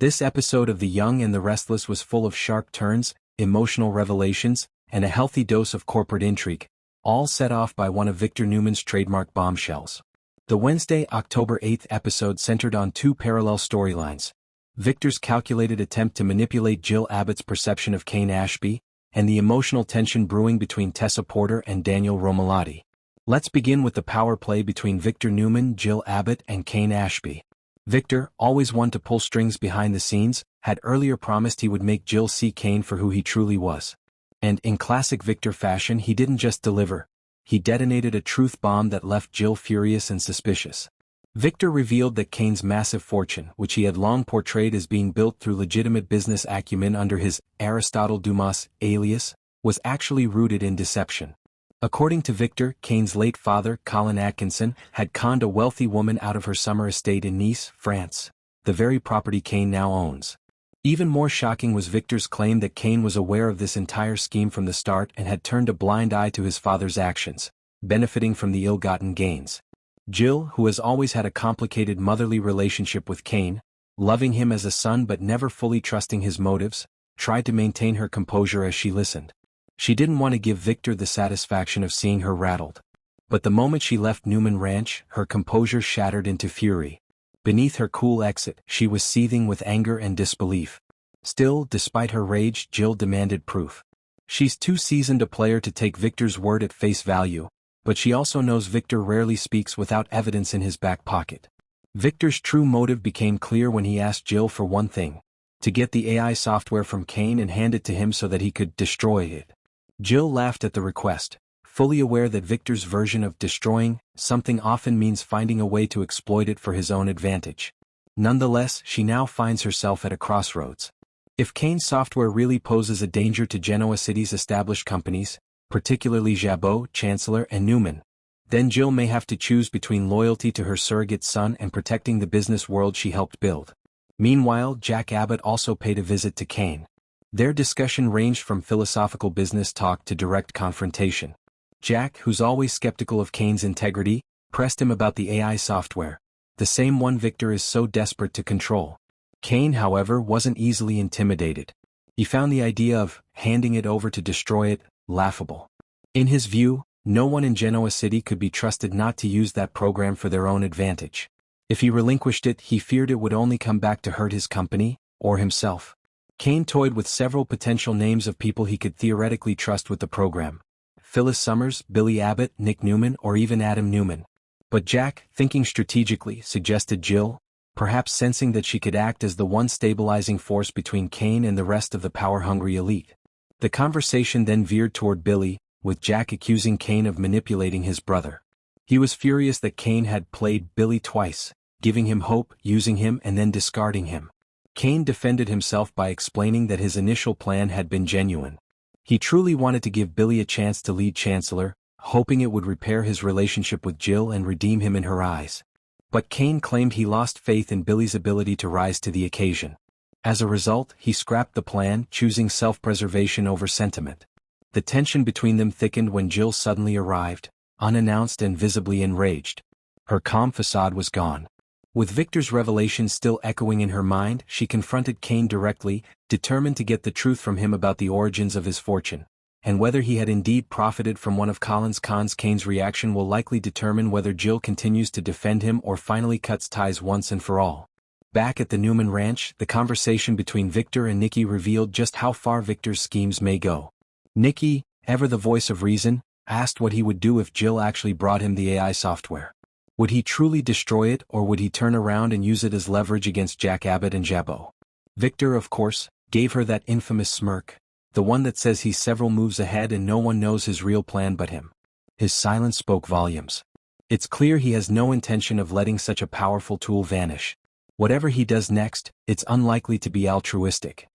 This episode of The Young and the Restless was full of sharp turns, emotional revelations, and a healthy dose of corporate intrigue, all set off by one of Victor Newman's trademark bombshells. The Wednesday, October 8th episode centered on two parallel storylines: Victor's calculated attempt to manipulate Jill Abbott's perception of Kane Ashby, and the emotional tension brewing between Tessa Porter and Daniel Romalotti. Let's begin with the power play between Victor Newman, Jill Abbott, and Kane Ashby. Victor, always one to pull strings behind the scenes, had earlier promised he would make Jill see Kane for who he truly was. And in classic Victor fashion, he didn't just deliver. He detonated a truth bomb that left Jill furious and suspicious. Victor revealed that Kane's massive fortune, which he had long portrayed as being built through legitimate business acumen under his Aristotle Dumas alias, was actually rooted in deception. According to Victor, Kane's late father, Colin Atkinson, had conned a wealthy woman out of her summer estate in Nice, France, the very property Kane now owns. Even more shocking was Victor's claim that Kane was aware of this entire scheme from the start and had turned a blind eye to his father's actions, benefiting from the ill-gotten gains. Jill, who has always had a complicated motherly relationship with Kane, loving him as a son but never fully trusting his motives, tried to maintain her composure as she listened. She didn't want to give Victor the satisfaction of seeing her rattled. But the moment she left Newman Ranch, her composure shattered into fury. Beneath her cool exit, she was seething with anger and disbelief. Still, despite her rage, Jill demanded proof. She's too seasoned a player to take Victor's word at face value, but she also knows Victor rarely speaks without evidence in his back pocket. Victor's true motive became clear when he asked Jill for one thing: to get the AI software from Kane and hand it to him so that he could destroy it. Jill laughed at the request, fully aware that Victor's version of destroying something often means finding a way to exploit it for his own advantage. Nonetheless, she now finds herself at a crossroads. If Kane's software really poses a danger to Genoa City's established companies, particularly Jabot, Chancellor, and Newman, then Jill may have to choose between loyalty to her surrogate son and protecting the business world she helped build. Meanwhile, Jack Abbott also paid a visit to Kane. Their discussion ranged from philosophical business talk to direct confrontation. Jack, who's always skeptical of Kane's integrity, pressed him about the AI software, the same one Victor is so desperate to control. Kane, however, wasn't easily intimidated. He found the idea of handing it over to destroy it laughable. In his view, no one in Genoa City could be trusted not to use that program for their own advantage. If he relinquished it, he feared it would only come back to hurt his company, or himself. Kane toyed with several potential names of people he could theoretically trust with the program: Phyllis Summers, Billy Abbott, Nick Newman, or even Adam Newman. But Jack, thinking strategically, suggested Jill, perhaps sensing that she could act as the one stabilizing force between Kane and the rest of the power-hungry elite. The conversation then veered toward Billy, with Jack accusing Kane of manipulating his brother. He was furious that Kane had played Billy twice, giving him hope, using him, and then discarding him. Kane defended himself by explaining that his initial plan had been genuine. He truly wanted to give Billy a chance to lead Chancellor, hoping it would repair his relationship with Jill and redeem him in her eyes. But Kane claimed he lost faith in Billy's ability to rise to the occasion. As a result, he scrapped the plan, choosing self-preservation over sentiment. The tension between them thickened when Jill suddenly arrived, unannounced and visibly enraged. Her calm facade was gone. With Victor's revelation still echoing in her mind, she confronted Kane directly, determined to get the truth from him about the origins of his fortune. And whether he had indeed profited from one of Colin's cons. Kane's reaction will likely determine whether Jill continues to defend him or finally cuts ties once and for all. Back at the Newman Ranch, the conversation between Victor and Nikki revealed just how far Victor's schemes may go. Nikki, ever the voice of reason, asked what he would do if Jill actually brought him the AI software. Would he truly destroy it, or would he turn around and use it as leverage against Jack Abbott and Jabot? Victor, of course, gave her that infamous smirk, the one that says he's several moves ahead and no one knows his real plan but him. His silence spoke volumes. It's clear he has no intention of letting such a powerful tool vanish. Whatever he does next, it's unlikely to be altruistic.